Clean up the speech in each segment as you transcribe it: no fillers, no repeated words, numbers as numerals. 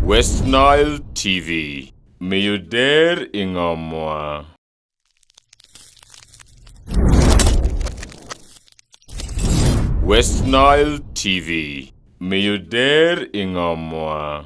West Nile TV. Meyuder Ingomwa. West Nile TV. Meyuder Ingomwa.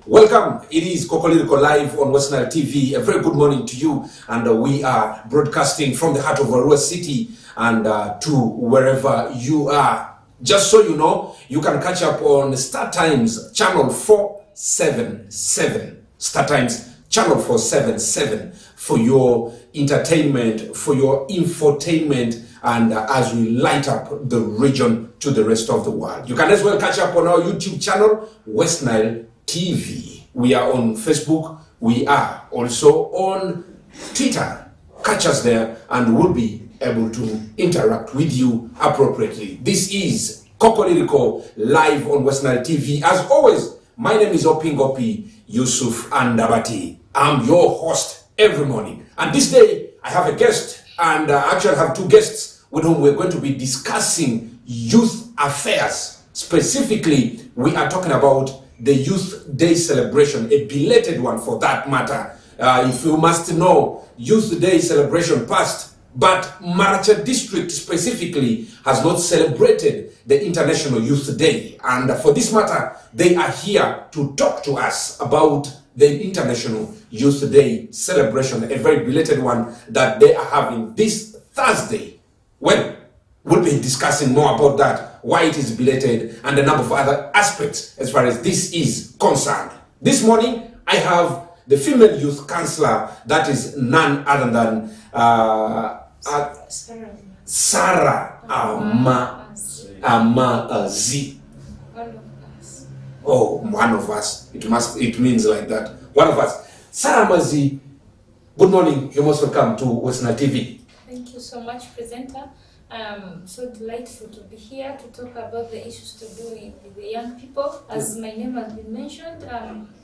Welcome. It is Kokoliriko live on West Nile TV. A very good morning to you, and we are broadcasting from the heart of Arua City and to wherever you are. Just so you know, you can catch up on Star Times channel 477. Star Times channel 477 for your entertainment, for your infotainment, and as we light up the region to the rest of the world. You can as well catch up on our YouTube channel, West Nile TV. We are on Facebook. We are also on Twitter. Catch us there and we'll be able to interact with you appropriately. This is Kokoliriko live on West Nile TV. As always, my name is Opingopi Yusuf Andabati. I'm your host every morning. And this day I have a guest, and actually I have two guests with whom we're going to be discussing youth affairs. Specifically, we are talking about the Youth Day celebration, a belated one for that matter. If you must know, Youth Day celebration passed, but Maracha district specifically has not celebrated the International Youth Day. And for this matter, they are here to talk to us about the International Youth Day celebration, a very belated one that they are having this Thursday. Well, we'll be discussing more about that, why it is belated, and a number of other aspects as far as this is concerned. This morning, I have the female youth councillor, that is none other than Sarah Amazi. Oh, one of us. It means like that. One of us. Sarah Amazi, good morning. You're most welcome to West Nile TV. Thank you so much, presenter. So delightful to be here to talk about the issues to do with the young people. As my name has been mentioned,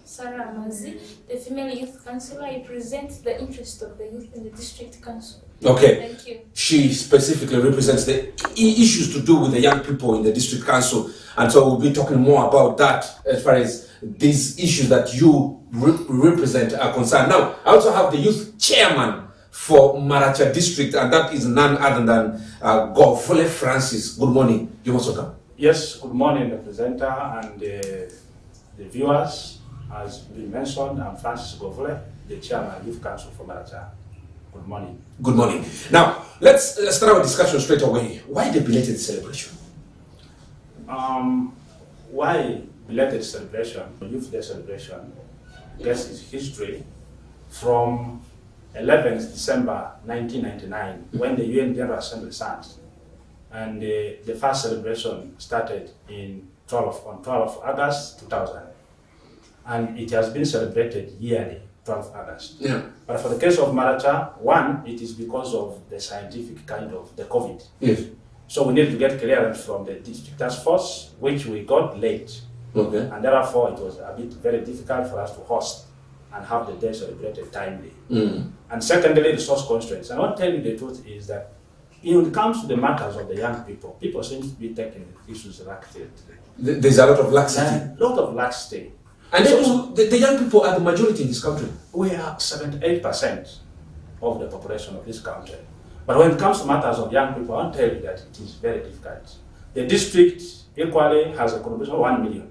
Sarah Amazi, the female youth councillor. I represent the interest of the youth in the district council. Okay. Thank you. She specifically represents the issues to do with the young people in the district council. And so we'll be talking more about that as far as these issues that you represent are concerned. Now, I also have the youth chairman for Maracha district, and that is none other than Govule Francis. Good morning. You must welcome. Yes, good morning, the presenter and the viewers. As been mentioned, I'm Francis Govule, the chairman of Youth Council for Maracha. Good morning. Good morning. Now, let's start our discussion straight away. Why the belated celebration? Why belated celebration? Youth Day celebration gets its history from 11th December 1999, when the UN General Assembly stands, and the first celebration started on 12 August 2000, and it has been celebrated yearly, 12 August. Yeah. But for the case of Maracha, one, it is because of the scientific kind of the COVID. Yes. So we need to get clearance from the district task force, which we got late. Okay. And therefore it was a bit very difficult for us to host and have the day celebrated timely. And secondly, resource constraints. And I'll tell you the truth is that when it comes to the matters of the young people, people seem to be taking issues laxity. There's a lot of laxity. A lot of laxity. And so, the young people are the majority in this country. We are 78% of the population of this country. But when it comes to matters of young people, I'll tell you that it is very difficult. The district equally has a contribution of 1 million.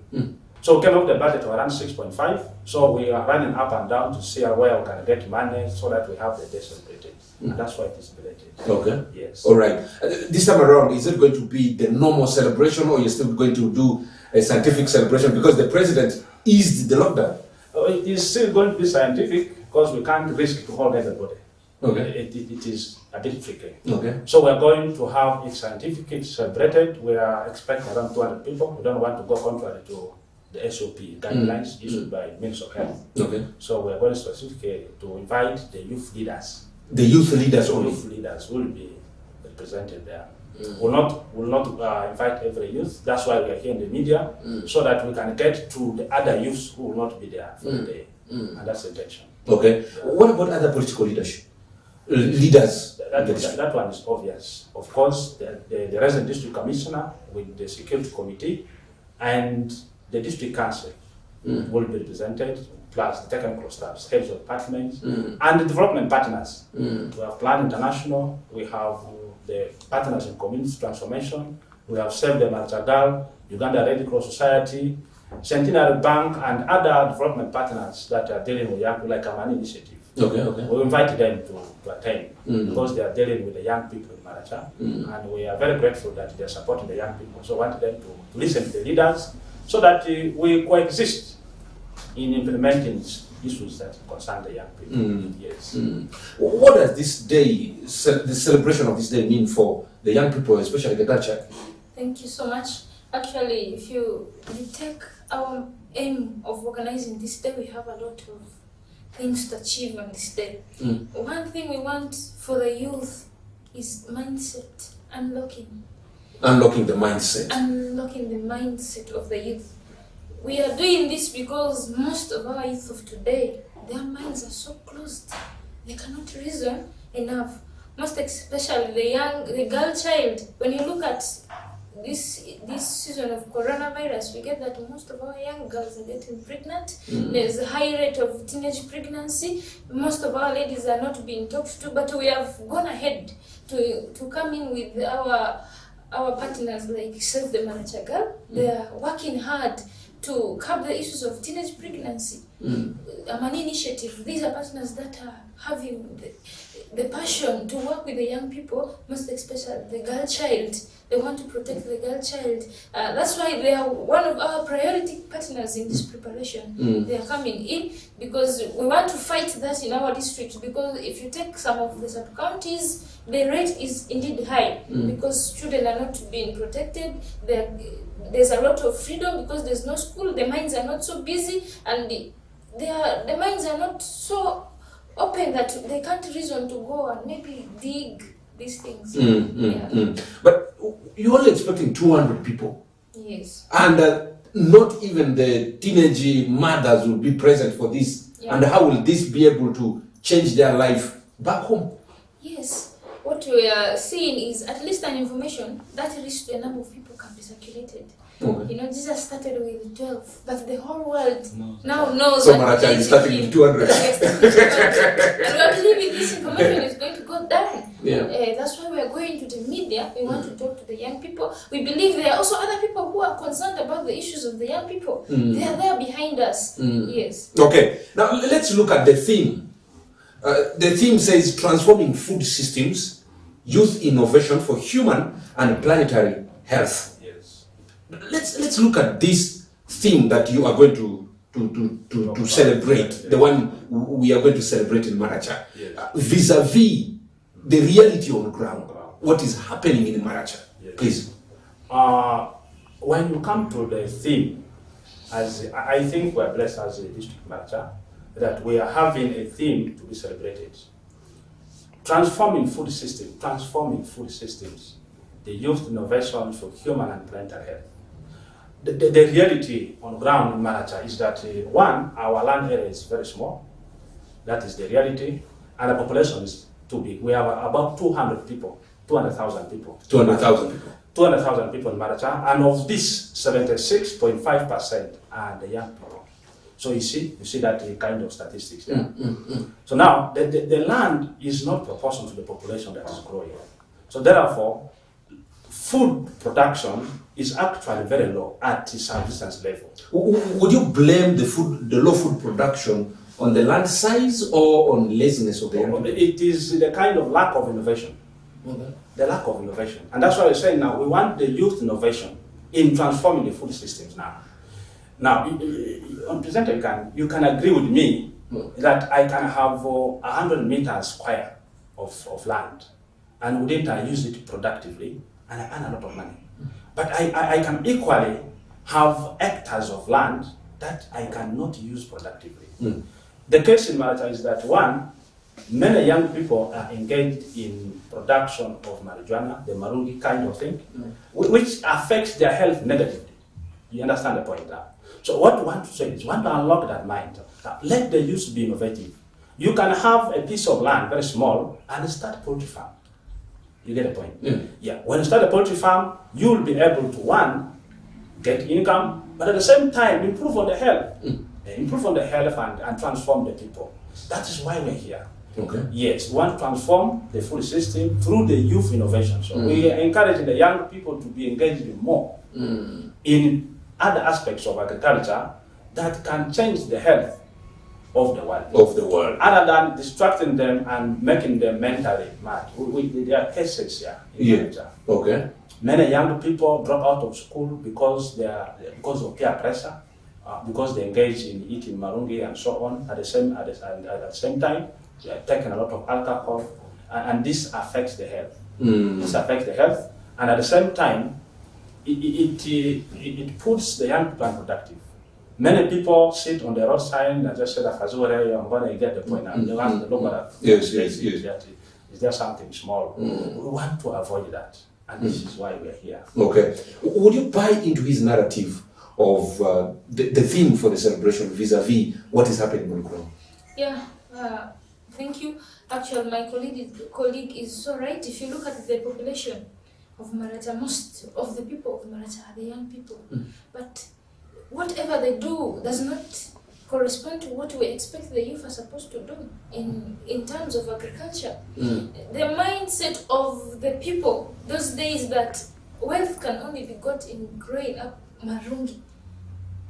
So we came up with the budget of around 6.5. So we are running up and down to see where we can get money so that we have the day celebrated. And that's why it is belated. Okay. Yes. All right. This time around, is it going to be the normal celebration, or you're still going to do a scientific celebration because the president eased the lockdown? It is still going to be scientific because we can't risk to hold everybody. Okay. It is a bit tricky. Okay. So we're going to have it scientifically celebrated. We are expecting around 200 people. We don't want to go contrary to the SOP guidelines issued by Ministry of Health. Okay. So we're very specific to invite the youth leaders. The youth leaders only. Youth leaders will be represented there. We'll not invite every youth. That's why we are here in the media, so that we can get to the other youths who will not be there for the day. And that's the intention. Okay. What about other political leadership? Leaders? That one is obvious. Of course, the resident district commissioner with the security committee and the district council will be represented, plus the technical staffs, heads of departments, and the development partners. We have Plan International, we have the partners in community transformation, we have Save the Marchagal, Uganda Red Cross Society, Centenary Bank, and other development partners that are dealing with young people, like Amani Initiative. Okay. We invite them to attend because they are dealing with the young people in Maracha, and we are very grateful that they are supporting the young people. So we want them to listen to the leaders so that we coexist in implementing issues that concern the young people. Yes. What does this day, the celebration of this day, mean for the young people, especially the culture? Thank you so much. Actually, if you take our aim of organizing this day, we have a lot of things to achieve on this day. One thing we want for the youth is mindset, unlocking Unlocking the mindset. Unlocking the mindset of the youth. We are doing this because most of our youth of today, their minds are so closed. They cannot reason enough. Most especially the girl child. When you look at this season of coronavirus, we get that most of our young girls are getting pregnant. There's a high rate of teenage pregnancy. Most of our ladies are not being talked to, but we have gone ahead to come in with our partners like Save the Manachagal. They are working hard to curb the issues of teenage pregnancy. Amani Initiative, these are partners that are having the passion to work with the young people, most especially the girl child. They want to protect the girl child. That's why they are one of our priority partners in this preparation. They are coming in because we want to fight that in our district, because if you take some of the sub-counties, the rate is indeed high because children are not being protected. There's a lot of freedom because there's no school, the minds are not so busy, and the minds are not so open that they can't reason to go and maybe dig these things. But you're only expecting 200 people. Yes. And not even the teenage mothers will be present for this. And how will this be able to change their life back home? Yes. What we are seeing is at least an information that reaches to a number of people can be circulated. You know, Jesus started with 12, but the whole world now knows. So Maracha is starting with 200. And we believe this information is going to go down. That's why we are going to the media. We want to talk to the young people. We believe there are also other people who are concerned about the issues of the young people. They are there behind us. Yes. Okay, now let's look at the theme. The theme says transforming food systems, youth innovation for human and planetary health. Let's look at this theme that you are going to celebrate, the one we are going to celebrate in Maracha, vis-a-vis the reality on the ground. What is happening in Maracha? Please. When you come to the theme, as I think we're blessed as a district Maracha, that we are having a theme to be celebrated. Transforming food systems, the youth innovation for human and planetary health. The reality on ground in Maracha is that one, our land area is very small. That is the reality. And the population is too big. We have about 200,000 people. 200,000 people in Maracha. And of this, 76.5% are the young people. So you see that kind of statistics there. So now, the land is not proportional to the population that is growing. So therefore, food production is actually very low at the subsistence level. Would you blame the low food production on the land size or on laziness of the young people? It is the kind of lack of innovation. The lack of innovation. And that's why we're saying now we want the youth innovation in transforming the food systems now. Now, on presenter, you can agree with me that I can have 100 meters square of land, and wouldn't I use it productively, and I earn a lot of money. But I can equally have hectares of land that I cannot use productively. The case in Maracha is that one, many young people are engaged in production of marijuana, the marungi kind of thing, which affects their health negatively. You understand the point now? So what we want to say is, we want to unlock that mind. Let the youth be innovative. You can have a piece of land, very small, and start a poultry farm. You get the point? Yeah. When you start a poultry farm, you will be able to, one, get income, but at the same time, improve on the health. Improve on the health and transform the people. That is why we're here. Okay. Yes, we want to transform the food system through the youth innovation. So we are encouraging the young people to be engaged in more in other aspects of agriculture that can change the health of the world. Other than distracting them and making them mentally mad. There are cases here in agriculture. Okay. Many young people drop out of school because of peer pressure, because they engage in eating marungi and so on. At the same time, they are taking a lot of alcohol, and this affects the health. This affects the health, and at the same time, it puts the young people unproductive. Many people sit on the roadside and just say that I'm going to get the point. And they want to look at that. Yes. Is there something small? We want to avoid that, and this is why we're here. Okay. Would you buy into his narrative of the theme for the celebration vis-a-vis what is happening on the ground? Yeah, thank you. Actually, my colleague is so right. If you look at the population of Maracha, most of the people of Maracha are the young people. But whatever they do does not correspond to what we expect the youth are supposed to do in terms of agriculture. The mindset of the people those days that wealth can only be got in growing up marungi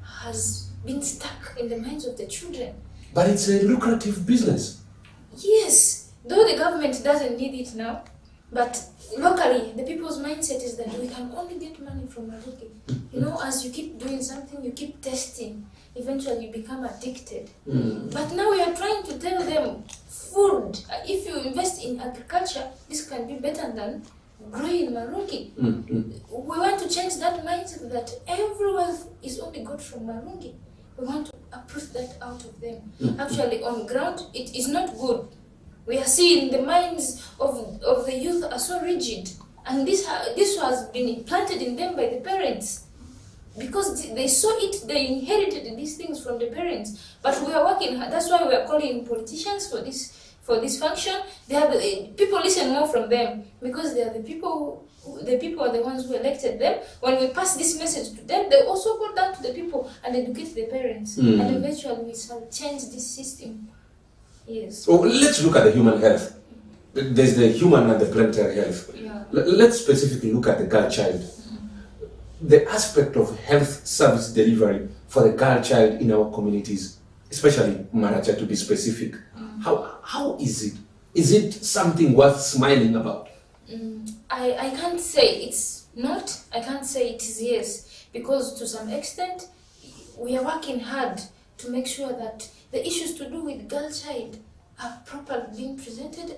has been stuck in the minds of the children. But it's a lucrative business. Yes, though the government doesn't need it now, but locally the people's mindset is that we can only get money from marungi. You know, as you keep doing something, you keep testing, eventually you become addicted. But now we are trying to tell them food, if you invest in agriculture, this can be better than growing marungi. We want to change that mindset that every wealth is only got from marungi. We want to uproot that out of them. Actually, on ground, it is not good. We are seeing the minds of the youth are so rigid, and this has been implanted in them by the parents. Because they saw it, they inherited these things from the parents. But we are working hard. That's why we are calling politicians for this function. They are people listen more from them, because they are the people. The people are the ones who elected them. When we pass this message to them, they also go down to the people and educate the parents, and eventually we shall change this system. Yes. So let's look at the human health. There's the human and the planetary health. Yeah. Let's specifically look at the girl child. The aspect of health service delivery for the girl child in our communities, especially Maracha to be specific, how is it? Is it something worth smiling about? I can't say it's not. I can't say it is yes, because to some extent we are working hard to make sure that the issues to do with girl child are properly being presented,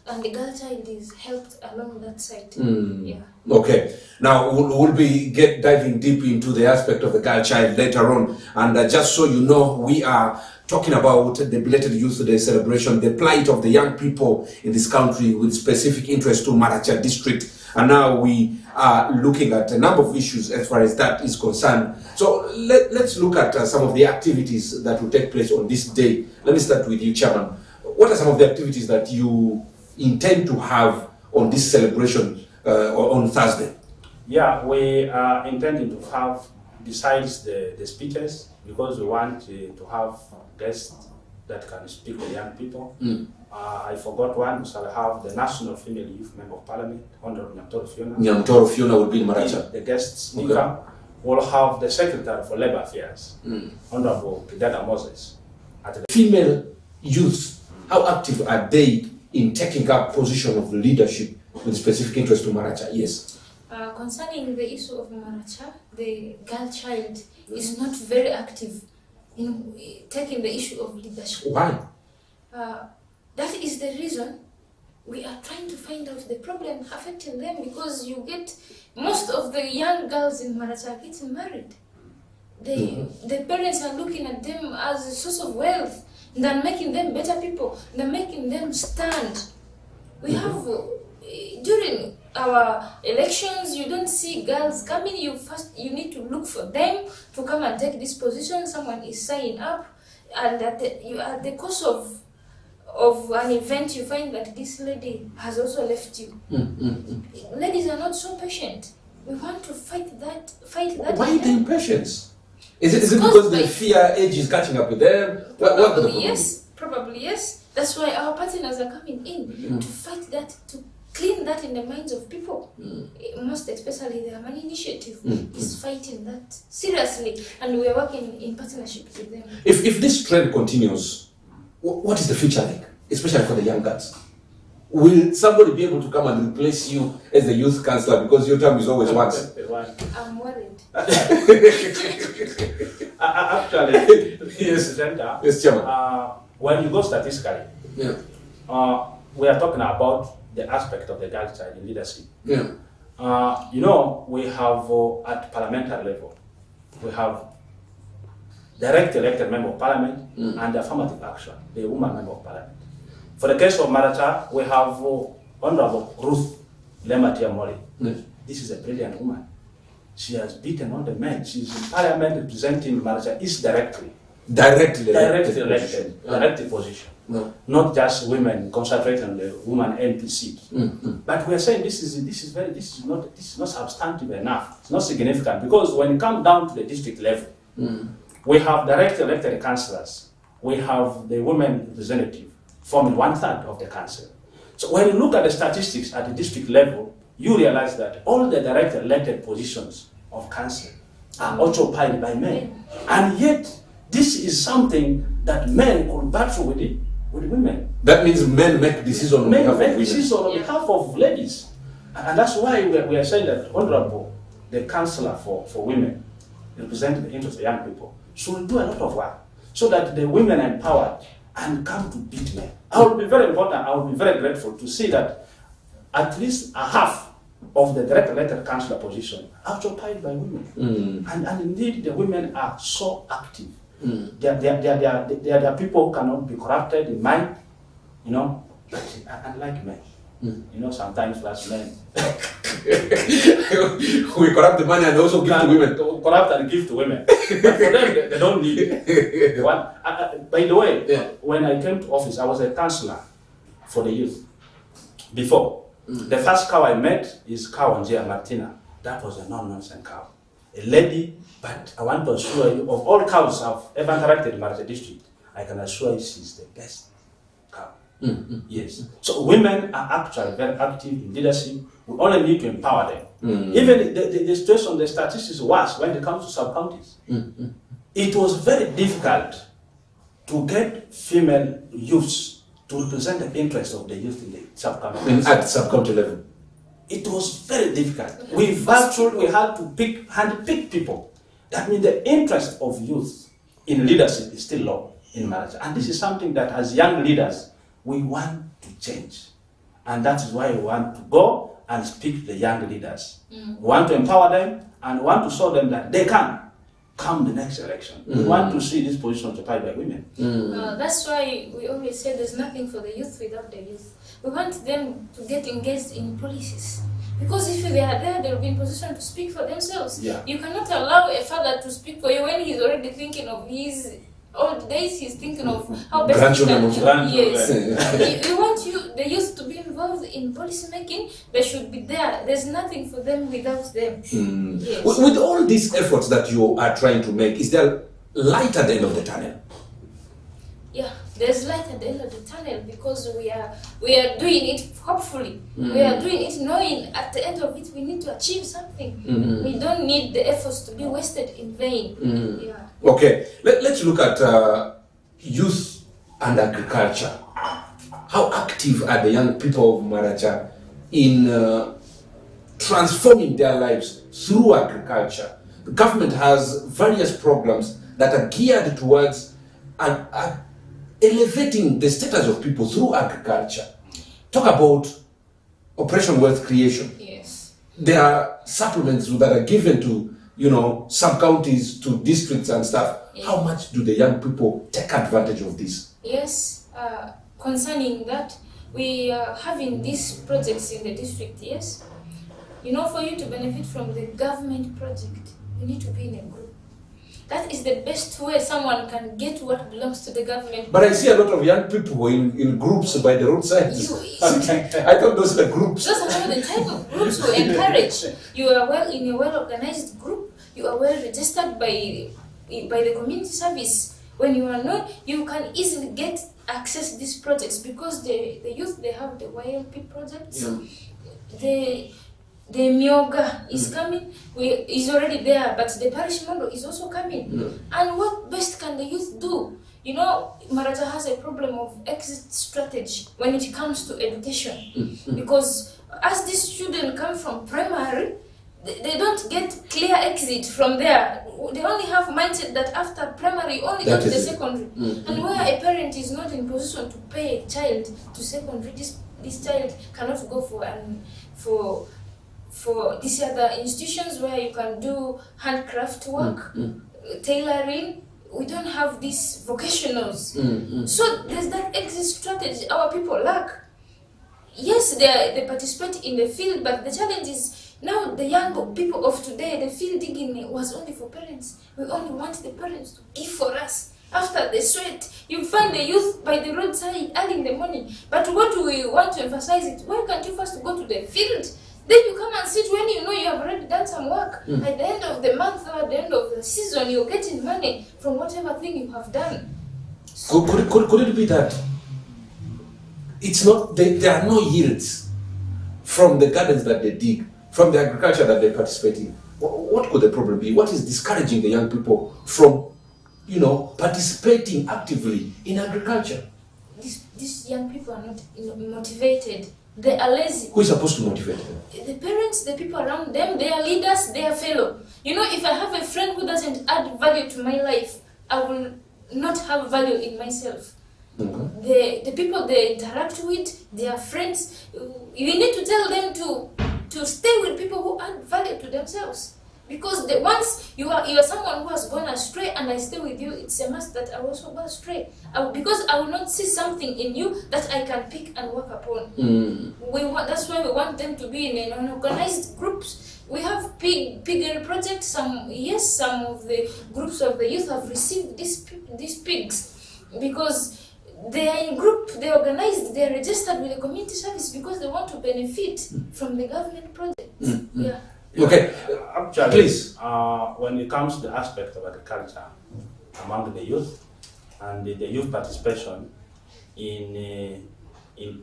and the girl child is helped along that side. Yeah. Okay. Now we'll be diving deep into the aspect of the girl child later on, and just so you know, we are talking about the belated Youth Day celebration, the plight of the young people in this country with specific interest to Maracha district. And now we are looking at a number of issues as far as that is concerned. So let's look at some of the activities that will take place on this day. Let me start with you, Chairman. What are some of the activities that you intend to have on this celebration on Thursday? Yeah, we are intending to have, besides the speeches, because we want to have guests that can speak to young people. I forgot one. We shall have the National Female Youth Member of Parliament, Honorable Nyamtoro Fiona. Nyamtoro Fiona will be in Maracha. The guest speaker. Okay. We'll have the Secretary for Labour Affairs, Honorable Kidada Moses. Female youths, how active are they in taking up position of leadership with specific interest to Maracha? Yes. Concerning the issue of Maracha, the girl child is not very active in taking the issue of leadership. Why? That is the reason we are trying to find out the problem affecting them, because you get most of the young girls in Maracha getting married. The parents are looking at them as a source of wealth, than making them better people, than making them stand. We have, during our elections, you don't see girls coming. You need to look for them to come and take this position. Someone is signing up, and at the course of an event, you find that this lady has also left you. Ladies are not so patient. We want to fight that. Why the impatience? Is it because the fear age is catching up with them? Probably yes. That's why our partners are coming in to fight that, to clean that in the minds of people. Most especially the Amani Initiative is fighting that seriously, and we are working in partnership with them. If this trend continues, what is the future like, especially for the young girls? Will somebody be able to come and replace you as the youth councillor, because your term is always once? I'm worried. Actually, yes, Brenda. Yes, Chairman. When you go statistically, we are talking about the aspect of the girl child in leadership. We have at parliamentary level, we have direct elected member of parliament and affirmative action, the woman member of parliament. For the case of Maracha, we have Honorable Ruth Lematia Moli. This is a brilliant woman. She has beaten all the men. She's in parliament representing Maracha East directly. Directly elected, directed position. Not just women concentrating on the woman NPC. But we are saying this is not substantive enough. It's not significant, because when it comes down to the district level, we have direct elected councillors. We have the women representative forming 1/3 of the council. So when you look at the statistics at the district level, you realize that all the direct elected positions of council are occupied by men. And yet, this is something that men could battle with women. That means men make decisions on behalf of women. Men make decisions on behalf of ladies. And that's why we are saying that Honorable, the councillor for women, representing the interests of young people, should do a lot of work so that the women are empowered and come to beat men. I will be very important, I will be very grateful to see that at least a half of the direct elected councillor position are occupied by women. And indeed, the women are so active. They are people who cannot be corrupted in mind, but unlike men. Sometimes as men, we corrupt the money and also give to women. Corrupt and give to women. But for them, they don't need it. By the way, when I came to office, I was a councillor for the youth. Before, the first cow I met is cow Angia Martina. That was a non-nonsense cow. A lady, but I want to assure you, of all cows I've ever interacted in Marita district, I can assure you she's the best cow. Yes. So women are actually very active in leadership. We only need to empower them. Even the situation, the statistics is worse when it comes to sub-counties. It was very difficult to get female youths to represent the interests of the youth in the sub-county. At sub-county level. It was very difficult. We had to handpick people. That means the interest of youth in leadership is still low in marriage. And this is something that as young leaders, we want to change. And that is why we want to go and speak to the young leaders. We want to empower them and want to show them that they can come the next election. We want to see this position occupied by women. That's why we always say there's nothing for the youth without the youth. We want them to get engaged in policies. Because if they are there, they'll be in position to speak for themselves. You cannot allow a father to speak for you when he's already thinking of his old days. He's thinking of how best he can. Yes. We want the youth to be involved in policy making. They should be there. There's nothing for them without them. Yes. With all these efforts that you are trying to make, is there light at the end of the tunnel? Yeah, there's light at the end of the tunnel, because we are doing it hopefully. We are doing it knowing at the end of it we need to achieve something. We don't need the efforts to be wasted in vain. Okay, let's look at youth and agriculture. How active are the young people of Maracha in transforming their lives through agriculture? The government has various programs that are geared towards elevating the status of people through agriculture. Talk about Operation Wealth Creation. Yes. There are supplements that are given to sub-counties to districts and stuff. Yes. How much do the young people take advantage of this? Yes, concerning that, we are having these projects in the district, yes. For you to benefit from the government project, you need to be in a group. That is the best way someone can get what belongs to the government. But I see a lot of young people in groups by the roadsides. I thought those are the groups. Those are not the type of groups we encourage. You are in a well-organized group. You are well registered by the community service. When you are not, you can easily access these projects because the youth, they have the YLP projects. Yeah. The Myoga is coming, is already there, but the parish model is also coming. Yeah. And what best can the youth do? Maraja has a problem of exit strategy when it comes to education. Because as these children come from primary, they don't get clear exit from there. They only have mindset that after primary, only go to the secondary. And where a parent is not in position to pay a child to secondary, this child cannot go for these other institutions where you can do handcraft work, tailoring. We don't have these vocationals. So there's that exit strategy our people lack. Yes, they participate in the field, but the challenge is now the young people of today, the field digging was only for parents. We only want the parents to give for us. After the sweat, you find the youth by the roadside early in the morning. But what we want to emphasize is, why can't you first go to the field? Then you come and sit when you know you have already done some work. At the end of the month or at the end of the season, you're getting money from whatever thing you have done. Could it be that it's not there are no yields from the gardens that they dig, from the agriculture that they participate in? What could the problem be? What is discouraging the young people from, participating actively in agriculture? These young people are not motivated. They are lazy. Who is supposed to motivate them? The parents, the people around them, they are leaders, they are fellow. If I have a friend who doesn't add value to my life, I will not have value in myself. The people they interact with, they are friends. You need to tell them to stay with people who add value to themselves. Because once you are someone who has gone astray and I stay with you, it's a must that I also go astray. Because I will not see something in you that I can pick and work upon. That's why we want them to be in organized groups. We have piggery projects. Some of the groups of the youth have received these pigs because they are in group, they are organized, they are registered with the community service because they want to benefit from the government projects. Yeah. Okay, actually, please. When it comes to the aspect of agriculture among the youth and the youth participation in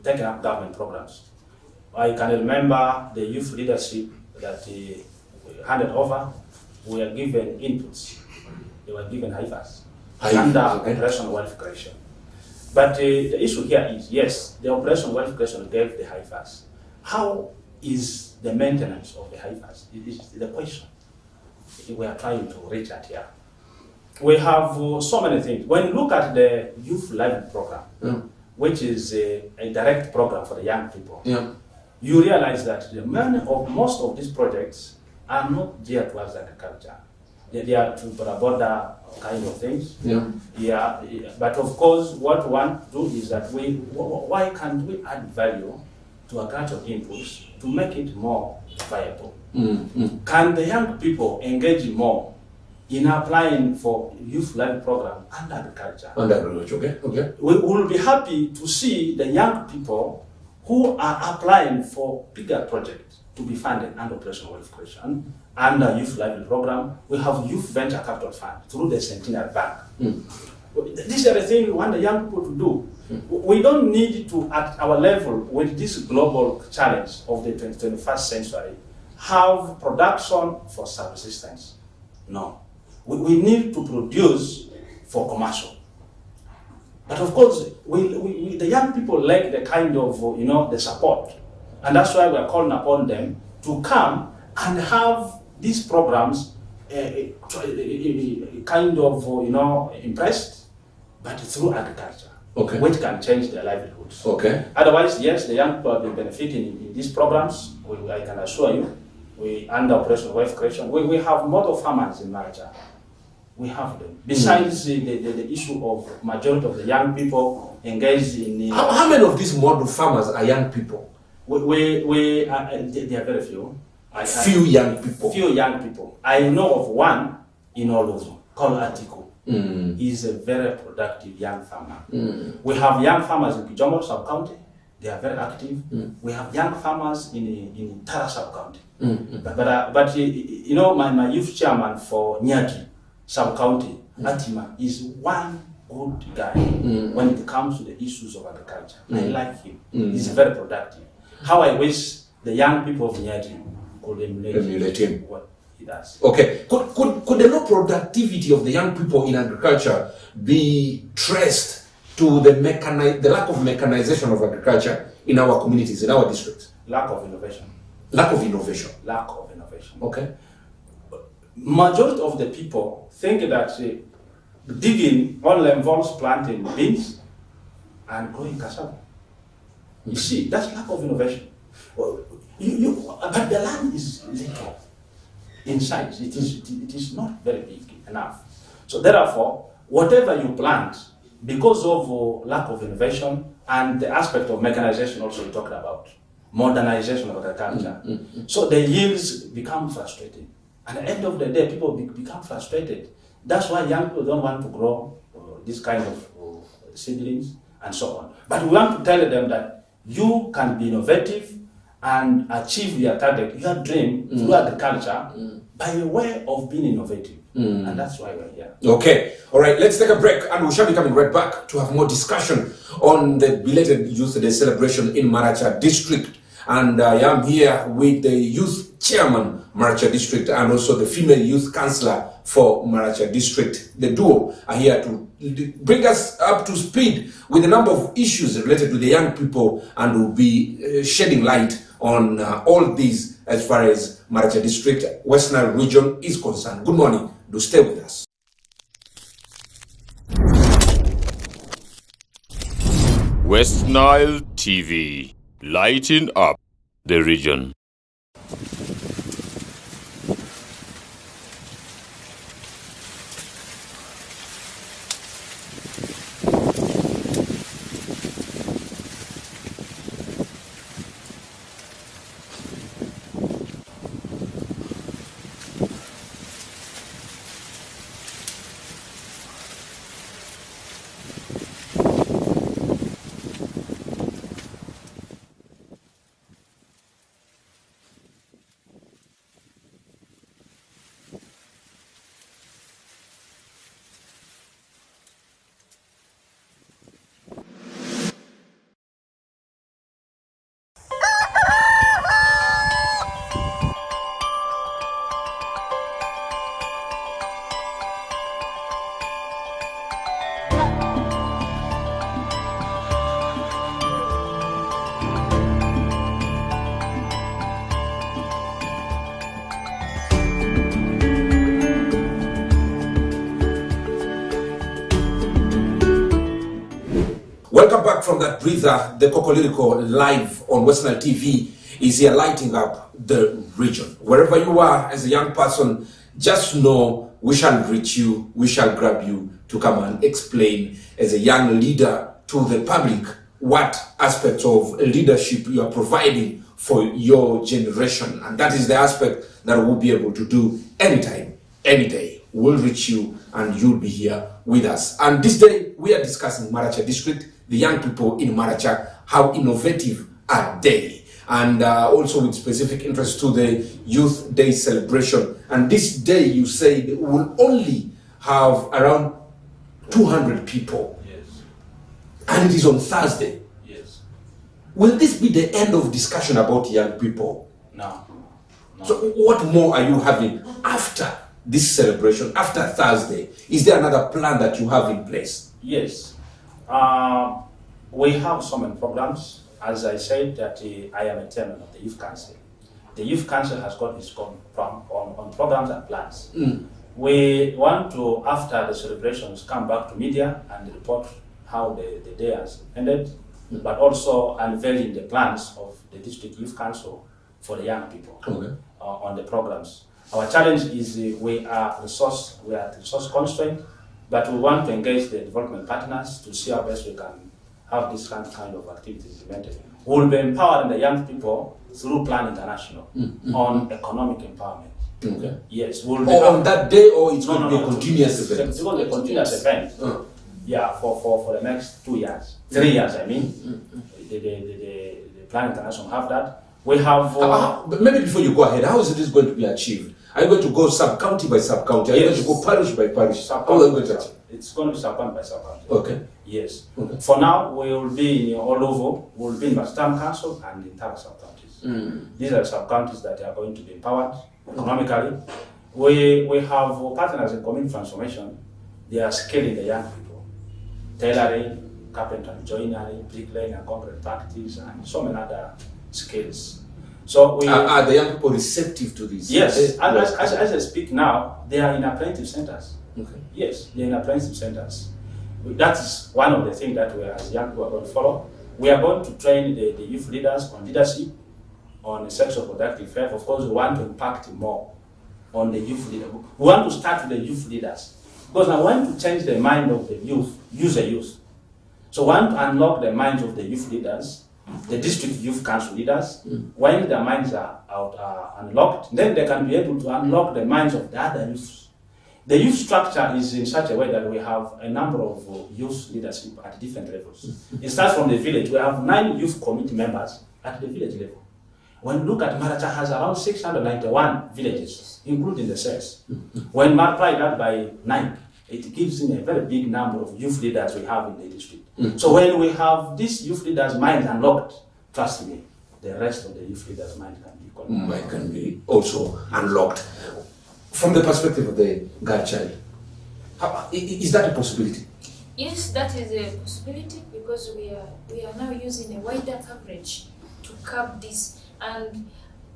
taking up government programs, I can remember the youth leadership that handed over were given inputs. They were given HIFAs under Operation Wealth Creation. But the issue here is, yes, the Operation Wealth Creation gave the HIFAs. How is the maintenance of the HIFAs? This is the question we are trying to reach at here. We have so many things. When you look at the Youth Livelihood Program, which is a direct program for the young people, you realize that most of these projects are not geared towards agriculture. They are to border kind of things. But of course, what we want to do is that why can't we add value to agricultural inputs to make it more viable? Can the young people engage more in applying for youth livelihood program and agriculture? Okay. We will be happy to see the young people who are applying for bigger projects to be funded under Operation Wealth Creation, under Youth Livelihood Program. We have Youth Venture Capital Fund through the Centennial Bank. These are the things we want the young people to do. We don't need to, at our level, with this global challenge of the 21st century, have production for subsistence. No. We need to produce for commercial. But of course, the young people lack the kind of, the support. And that's why we are calling upon them to come and have these programs kind of, impressed, but through agriculture, which can change their livelihoods. Otherwise, yes, the young people have been benefiting in these programs, I can assure you, we under Operation Wealth Creation. We have model farmers in Maracha. We have them. Besides the issue of majority of the young people engaged in the... How many of these model farmers are young people? They are very few. Few young people. Few young people. I know of one in Olozo called Atiko. He's a very productive young farmer. We have young farmers in Kijomo sub-county. They are very active. We have young farmers in Tara sub-county. But you know, my youth chairman for Nyaki sub-county, Atima, is one good guy when it comes to the issues of agriculture. I like him. He's very productive. How I wish the young people of Nyaki could emulate him. What he does. Okay. Could the low productivity of the young people in agriculture be traced to the lack of mechanization of agriculture in our communities, in our districts? Lack of innovation. Lack of innovation. Lack of innovation. Okay. Majority of the people think that digging only involves planting beans and growing cassava. You see, that's lack of innovation. But the land is little in size. It is not very big enough. So therefore, whatever you plant, because of lack of innovation and the aspect of mechanization also we talked about, modernization of agriculture, so the yields become frustrated. At the end of the day, people become frustrated. That's why young people don't want to grow this kind of seedlings and so on. But we want to tell them that you can be innovative and achieve your target, your dream through agriculture by way of being innovative. And that's why we're here. Okay. All right. Let's take a break and we shall be coming right back to have more discussion on the belated Youth Day celebration in Maracha District. And I am here with the Youth Chairman, Maracha District, and also the Female Youth Councillor for Maracha District. The duo are here to bring us up to speed with a number of issues related to the young people, and will be shedding light on all these as far as Maracha District, West Nile region is concerned. Good morning. Do stay with us. West Nile TV, lighting up the region. Welcome back from that breather. The Kokoliriko live on West Nile TV is here lighting up the region. Wherever you are as a young person, just know we shall reach you, we shall grab you to come and explain as a young leader to the public what aspects of leadership you are providing for your generation. And that is the aspect that we'll be able to do anytime, any day. We'll reach you and you'll be here with us. And this day we are discussing Maracha District, the young people in Maracha, how innovative are they? And also with specific interest to the Youth Day celebration. And this day you say will only have around 200 people. Yes. And it is on Thursday. Yes. Will this be the end of discussion about young people? No. So what more are you having after this celebration, after Thursday? Is there another plan that you have in place? Yes. We have so many programs. As I said, that I am a chairman of the Youth Council. The Youth Council has got its own on programs and plans. We want to, after the celebrations, come back to media and report how the day has ended, but also unveiling the plans of the District Youth Council for the young people Okay. on the programs. Our challenge is we are resource constrained, but we want to engage the development partners to see how best we can have this kind of activity implemented. We will be empowering the young people through Plan International on economic empowerment. Okay. Yes, we'll be on that day, or it's going to be a continuous event? It's going to be a continuous event. Yeah, for the next 2 years, 3 years. I mean, the Plan International have that. We have. But maybe before you go ahead, how is this going to be achieved? Are you going to go sub-county by sub-county? Are you going to go parish by parish? How are you going to achieve? It's going to be sub-county by sub-county. Okay. Yes. Okay. For now, we will be in all over. We will be in Town Council and in Tara sub-counties. These are sub-counties that are going to be empowered economically. We have partners in community transformation. They are scaling the young people. Tailoring, carpentry, joinery, bricklaying and concrete practice, and so many other skills. So are the young people receptive to this? Yes, as I speak now, they are in apprenticeship centers. Okay. Yes, they are in apprenticeship centers. That is one of the things that we as young people are going to follow. We are going to train the youth leaders on leadership, on sexual productive health. Of course, we want to impact more on the youth leaders. We want to start with the youth leaders, because I want to change the mind of the youth, youth. So we want to unlock the minds of the youth leaders, the district youth council leaders. When their minds are unlocked, then they can be able to unlock the minds of the other youths. The youth structure is in such a way that we have a number of youth leadership at different levels. It starts from the village. We have 9 youth committee members at the village level. When you look at Maracha has around 691 villages, including the cells. When multiply that by 9, it gives in a very big number of youth leaders we have in the district. So when we have these youth leaders' minds unlocked, trust me, the rest of the youth leaders' minds can be also unlocked. From the perspective of the girl child, is that a possibility? Yes, that is a possibility, because we are now using a wider coverage to curb this, and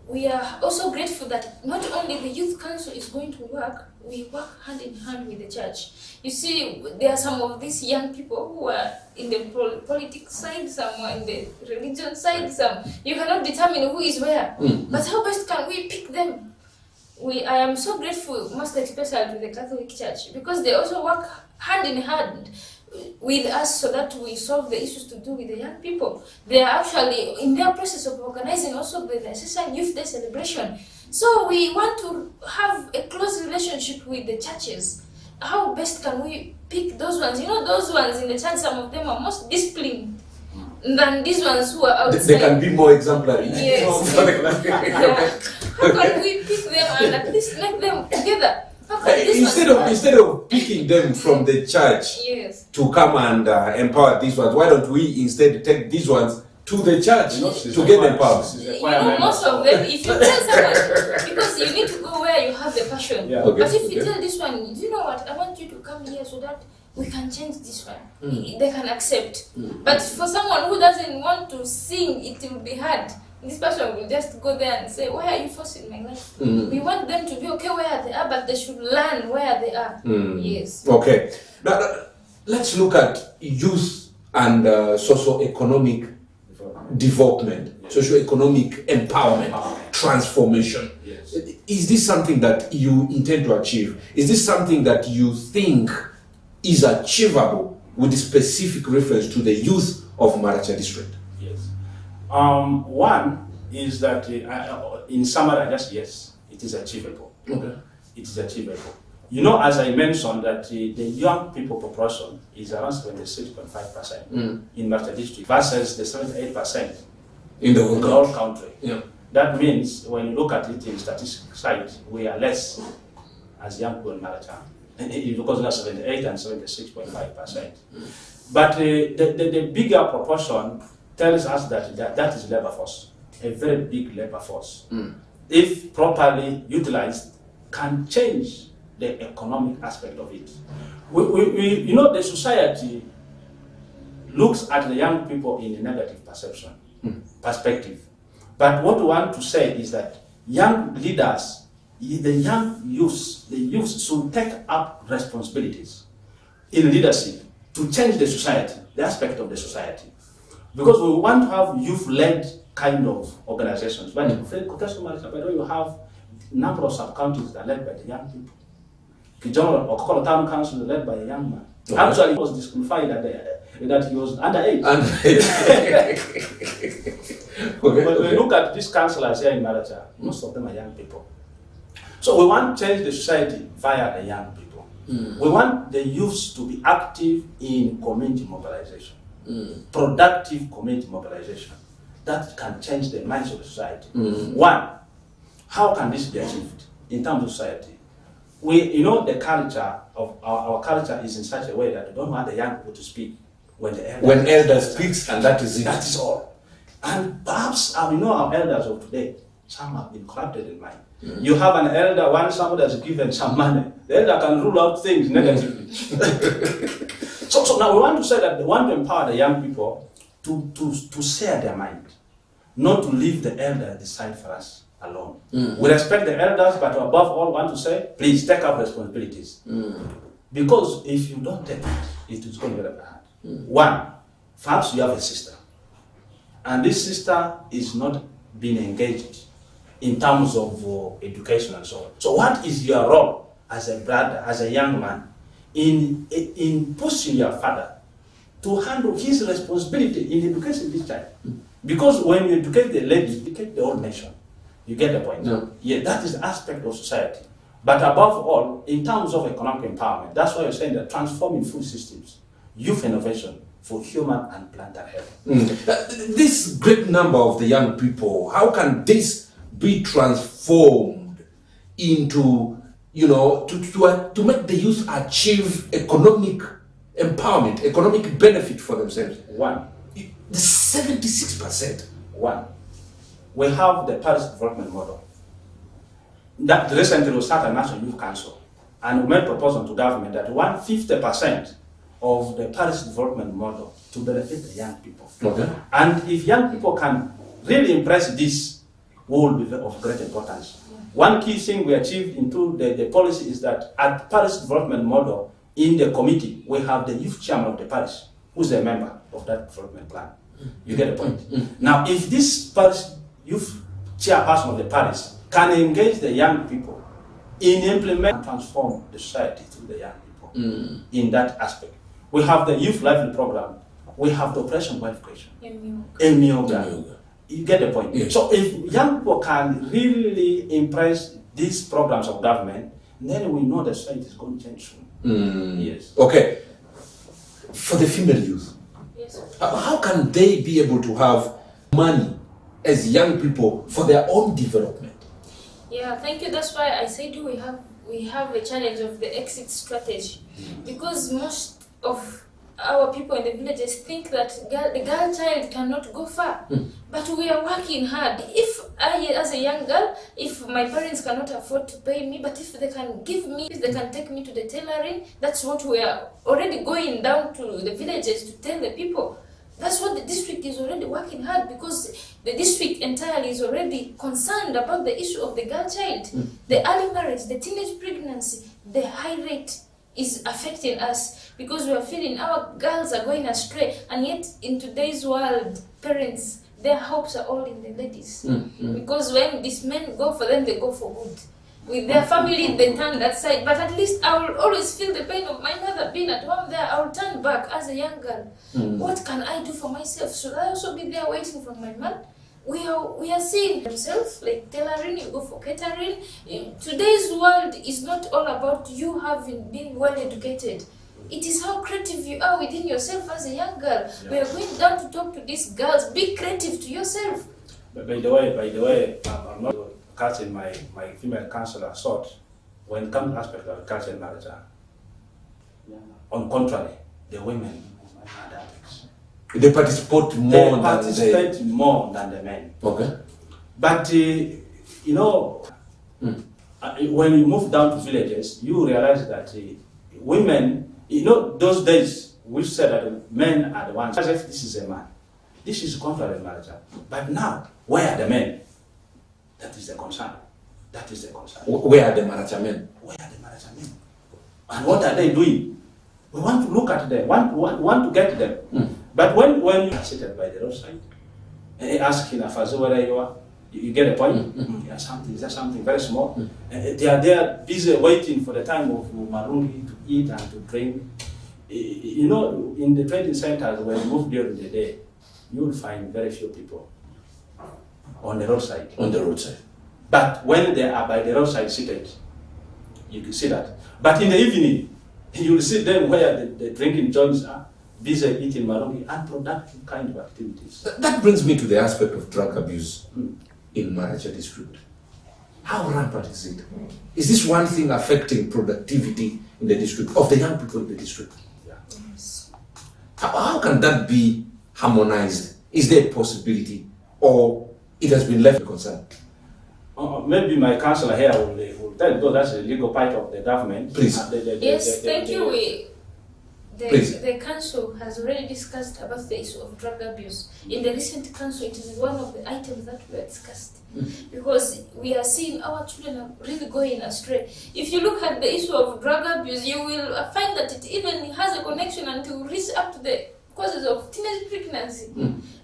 we are also grateful that not only the youth council is going to work, we work hand in hand with the church. You see, there are some of these young people who are in the politics side, some are in the religion side, some you cannot determine who is where. But how best can we pick them? I am so grateful, most especially to the Catholic Church, because they also work hand in hand with us so that we solve the issues to do with the young people. They are actually in their process of organizing also the necessary Youth Day celebration. So we want to have a close relationship with the churches. How best can we pick those ones? You know, those ones in the church, some of them are most disciplined than these ones who are outside. They can be more exemplary. Yes. How can we pick them and at least make them together? Instead of picking them from the church to come and empower these ones, why don't we instead take these ones to the church to get empowered? You know, most of them, if you tell someone, because you need to go where you have the passion. Yeah. But if you tell this one, you know what, I want you to come here so that we can change this one. They can accept. But for someone who doesn't want to sing, it will be hard. This person will just go there and say, why are you forcing my life? We want them to be okay where they are, but they should learn where they are. Yes. Okay. Now, let's look at youth and socio-economic development, socio-economic empowerment, transformation. Yes. Is this something that you intend to achieve? Is this something that you think is achievable with specific reference to the youth of Maracha district? Yes. One is that, in summary, yes, it is achievable. Okay. It is achievable. You know, as I mentioned, that the young people proportion is around 76.5% in Maracha district versus the 78% in the whole country. Yeah. That means when you look at it in statistics side, we are less as young people in Maracha, because we are 78 and 76.5%. But the bigger proportion tells us that is labor force, a very big labor force. If properly utilized, can change the economic aspect of it. We you know, the society looks at the young people in a negative perspective. But what we want to say is that young leaders, the young youths, should take up responsibilities in leadership to change the society, the aspect of the society. Because we want to have youth-led kind of organizations. But in contextual marriage, by the way, you have number of sub-counties that are led by the young people. Kijoro or Kokolo Town Council is led by a young man. Okay. Actually, he was disqualified that he was underage. When we look at these councillors here in Maracha, most of them are young people. So we want to change the society via the young people. We want the youths to be active in community mobilization, productive community mobilization that can change the minds of the society. One, how can this be achieved in terms of society? The culture of our culture is in such a way that we don't want the young people to speak when the elder speaks, and that is it. That is all. And perhaps our elders of today, some have been corrupted in mind. You have an elder, somebody has given some money, the elder can rule out things negatively. So now we want to say that we want to empower the young people to share their mind, not to leave the elder decide for us alone. We respect the elders, but above all want to say, please take up responsibilities. Because if you don't take it is going to be very bad. One, perhaps you have a sister, and this sister is not being engaged in terms of education and so on. So what is your role as a brother, as a young man, in pushing your father to handle his responsibility in educating this child? Because when you educate the lady, you educate the whole nation. You get the point? Yeah, that is the aspect of society. But above all, in terms of economic empowerment, that's why you're saying that transforming food systems, youth innovation for human and planetary health. This great number of the young people, how can this be transformed into, to make the youth achieve economic empowerment, economic benefit for themselves? One. The 76%. One. We have the Paris Development Model. That recently we started a National Youth Council, and we made a proposal to government that 150% of the Paris Development Model to benefit the young people. Okay. And if young people can really embrace this, we will be of great importance. One key thing we achieved into the policy is that at Paris Development Model, in the committee, we have the youth chairman of the Paris, who's a member of that development plan. You get the point? Now, if this Paris youth chairperson of the Paris can engage the young people in implement and transform the society through the young people in that aspect. We have the youth lively program. We have the operation qualification. Emioga. You get the point? Yes. So if young people can really embrace these programs of government, then we know the society is going to change soon. Yes. Okay. For the female youth, how can they be able to have money as young people for their own development? Yeah, thank you. That's why I said we have a challenge of the exit strategy, because most of our people in the villages think that the girl child cannot go far. But we are working hard. If I, as a young girl, if my parents cannot afford to pay me, but if they can give me, if they can take me to the tailoring, that's what we are already going down to the villages to tell the people. That's what the district is already working hard, because the district entirely is already concerned about the issue of the girl child. The early marriage, the teenage pregnancy, the high rate is affecting us, because we are feeling our girls are going astray, and yet in today's world, parents, their hopes are all in the ladies. Because when these men go for them, they go for good. With their family, they turn that side. But at least I will always feel the pain of my mother being at home there. I will turn back as a young girl. What can I do for myself? Should I also be there waiting for my man? We are seeing themselves, like tailoring, you go for catering. Today's world is not all about you being well educated. It is how creative you are within yourself as a young girl. We are going down to talk to these girls. Be creative to yourself. But by the way, I'm not cutting my female counselor short when it comes to aspect of culture and marriage. On contrary, the women are addicts. They participate more than the men. Okay. But when you move down to villages, you realize that women, those days we said that men are the ones. As if this is a man, this is contrary marriage. But now, where are the men? That is the concern. That is the concern. Where are the Maracha men? Where are the Maracha men? And what are they doing? We want to look at them. Want to get them. But when you are seated by the roadside, Ask in Afazo whether you get a point. Yeah, something, is that something very small? They are there busy waiting for the time of Marungi to eat and to drink. You know, in the trading centers, when you move during the day, you will find very few people on the roadside. On the roadside. But when they are by the roadside seated, you can see that. But in the evening, you will see them where the drinking joints are, busy eating marungi, unproductive kind of activities. That brings me to the aspect of drug abuse in Maracha district. How rampant is it? Is this one thing affecting productivity in the district, of the young people in the district? Yeah. Yes. How can that be harmonized? Is there a possibility, or it has been left concerned? Maybe my counselor here will tell, because that's a legal part of the government. Please. Yes, thank you. Please. The council has already discussed about the issue of drug abuse. In the recent council, it is one of the items that were discussed. Because we are seeing our children are really going astray. If you look at the issue of drug abuse, you will find that it even has a connection until reach up to the causes of teenage pregnancy.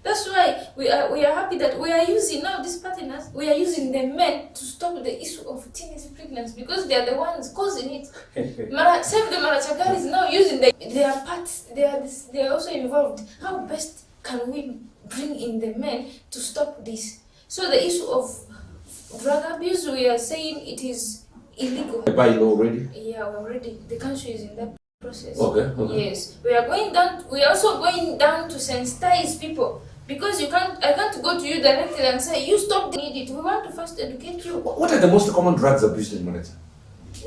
That's why we are happy that we are using now these partners. We are using the men to stop the issue of teenage pregnancy, because they are the ones causing it. Save the Marachagar is now using their parts. They are also involved. How best can we bring in the men to stop this? So the issue of drug abuse, we are saying it is illegal. By law already? Yeah, already. The country is in that process. Okay. Yes, we are going down. We are also going down to sensitize people, because I can't go to you directly and say you stop the need it. We want to first educate you. What are the most common drugs abused in Maracha?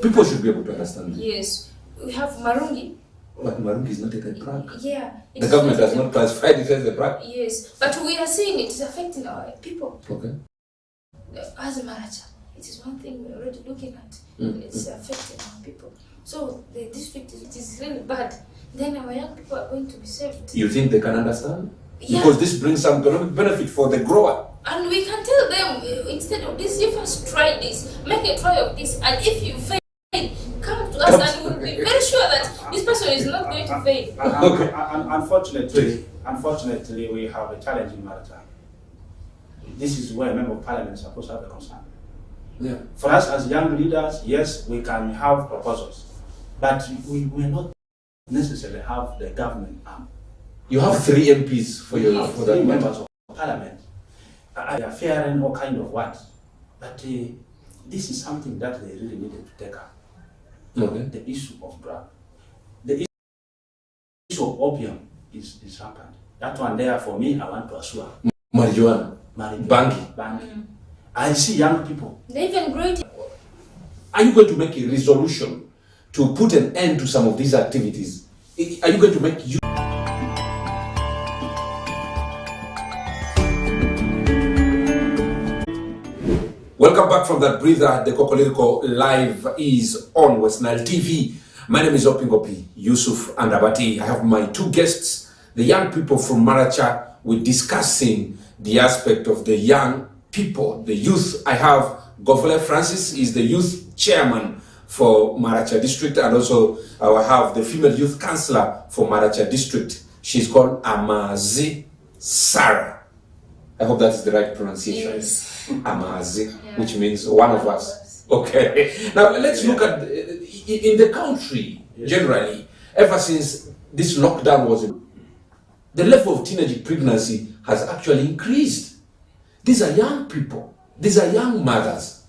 People should be able to understand. Yes, we have marungi. But marungi is not a drug. Yeah. The government has not classified it as a drug. Yes, but we are seeing it is affecting our people. Okay. As Maracha, it is one thing we're already looking at. It's affecting our people. So the district is really bad. Then our young people are going to be saved. You think they can understand? Yeah. Because this brings some economic benefit for the grower. And we can tell them, instead of this, you first try this, make a try of this, and if you fail, come to us and we'll be very sure that this person is not going to fail. Unfortunately, we have a challenge in Maracha. This is where a member of parliament is supposed to have a concern. Yeah. For us as young leaders, yes, we can have proposals, but we will not necessarily have the government arm. You have 3 MPs for your for that three matter. members of parliament. They are fearing all kind of what, but this is something that they really needed to take up. Okay. The issue of drug, the issue of opium is rampant. That one there for me, I want to assure. Marijuana. Bangi. I see young people. They even grow it. Are you going to make a resolution to put an end to some of these activities? Are you going to make you? Welcome back from that breather. The Kokoliriko live is on West Nile TV. My name is Opingopi, Yusuf and Abati. I have my 2 guests, the young people from Maracha. We're discussing the aspect of the young people, the youth. I have Gofole Francis, is the youth chairman for Maracha district, and also I have the female youth councillor for Maracha district. She's called Amazi Sarah. I hope that's the right pronunciation. Yes. Amazi, which means one of us. Okay. Now let's look at in the country generally. Ever since this lockdown was in, the level of teenage pregnancy has actually increased. These are young people. These are young mothers.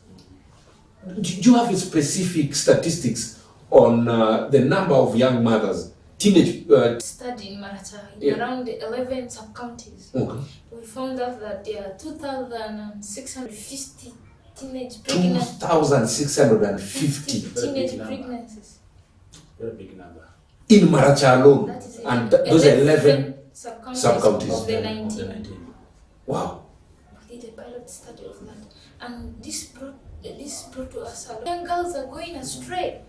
Do you have specific statistics on the number of young mothers, teenage? Study in Maracha in around 11 sub-counties. Okay. We found out that there are 2,650 teenage pregnancies. 2,650 teenage pregnancies. Very big number. in Maracha alone, That is and those 11 sub-counties sub-counties. of the 19. Wow. We did a pilot study of that, and this brought to us a lot. Young girls are going astray.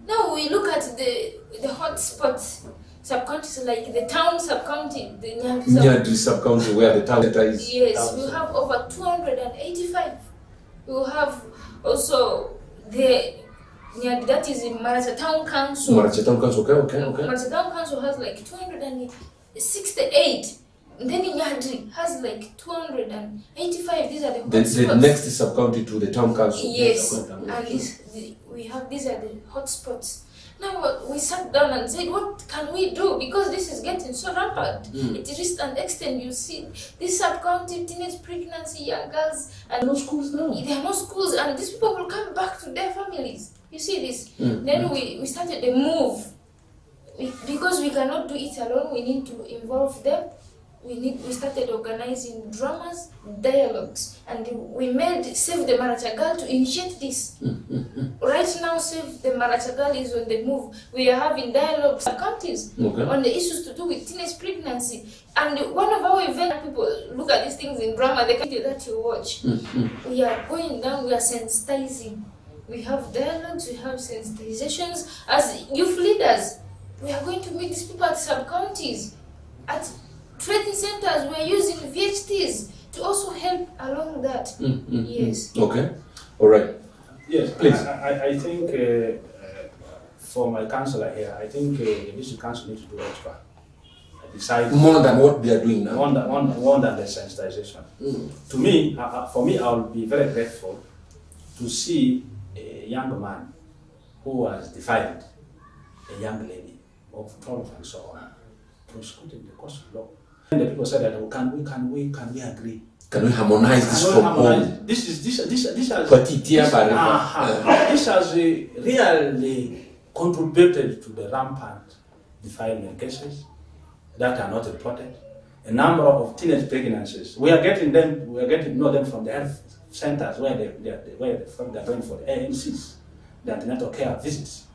Now we look at the hot spots, sub-counties like the town sub-county, the Nyadri sub-county where the town center is. Yes, we have over 285. We will have also that is in Maracha Town Council. Maracha Town Council, okay. Maracha Town Council has like 268. then Nyadri has like 285. These are the The hotspots. next sub-county to the town council. Yes, and these are the hotspots. Now we sat down and said, what can we do? Because this is getting so rampant. It reached an extent, you see, this sub-county, teenage pregnancy, young girls, and No schools now. there are no schools, and these people will come back to their families. You see this? Then we started a move. Because we cannot do it alone, we need to involve them. We started organizing dramas, dialogues, and we made Save the Marachagal to initiate this. Right now, Save the Marachagal is on the move. We are having dialogues with counties on the issues to do with teenage pregnancy. And one of our event, people look at these things in drama, they can do that you watch. We are going down, we are sensitizing. We have dialogues, we have sensitizations. As youth leaders, we are going to meet these people at sub-counties, at training centers. We are using VHTs to also help along that. Yes. Okay. All right. Yes, Please. I think for my councillor here, I think the district council needs to do extra. Besides More than what they are doing now. more than the sensitization. To me, for me, I will be very grateful to see a young man who has defied a young lady of 12 and so on, prosecuting the course of law. And the people said that, oh, can we agree? Can we harmonize this Can we proposal? harmonize? This has this has really contributed to the rampant defilement cases that are not reported. A number of teenage pregnancies. We are getting to know them from the health centers where they're going for the AMCs, the antenatal care visits.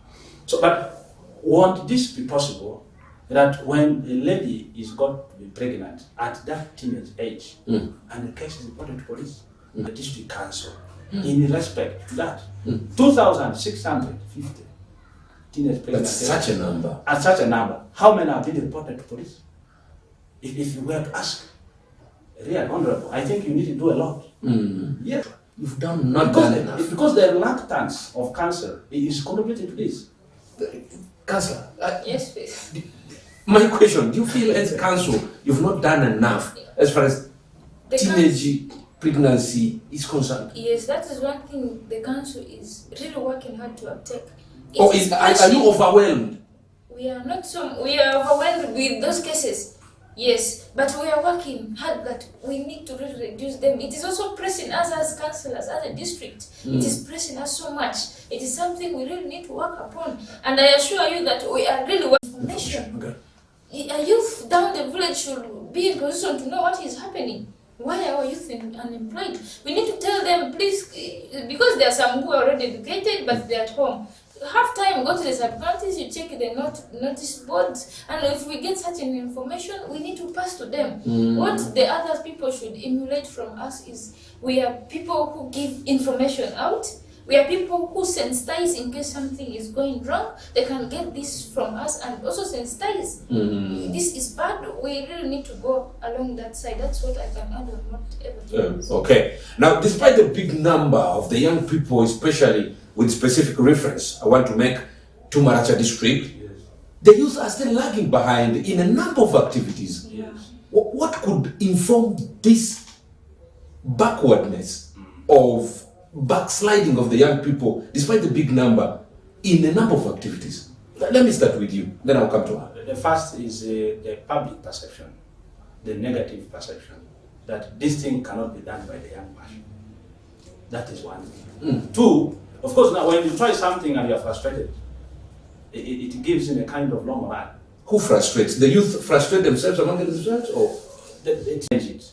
So, but won't this be possible that when a lady is got to be pregnant at that teenage age and the case is reported to police, the district council, in respect to that, 2,650 teenage pregnancies. That's such a number. At such a number, how many have been reported to police? If you were to ask, real honorable, I think you need to do a lot. Yeah. You've done not done enough. Because the reluctance of council is contributing to this. Councillor, Yes, please. my question, do you feel as council you've not done enough as far as The teenage pregnancy is concerned? Yes, that is one thing the council is really working hard to uptake. Or are you overwhelmed? We are not we are overwhelmed with those cases. Yes, but we are working hard that we need to really reduce them. It is also pressing us as councillors, as a district. It is pressing us so much. It is something we really need to work upon. And I assure you that we are really working on information. Okay. A youth down the village should be in position to know what is happening. Why are our youth unemployed? We need to tell them, please, because there are some who are already educated, but they're at home. Have time, go to the sub-counties, you check the notice boards, and if we get such an information, we need to pass to them. What the other people should emulate from us is we are people who give information out. We are people who sensitize in case something is going wrong. They can get this from us and also sensitize. This is bad. We really need to go along that side. That's what I can add on whatever. Okay. Now, despite the big number of the young people, especially with specific reference, I want to make to Maracha district, the youth are still lagging behind in a number of activities. What could inform this backwardness of backsliding of the young people, despite the big number, in a number of activities? Let me start with you, then I'll come to her. The first is the public perception, the negative perception, that this thing cannot be done by the young person. That is one thing. Two, of course, now when you try something and you're frustrated, it gives in a kind of low morale. Who frustrates? The youth frustrate themselves among themselves, or They change it.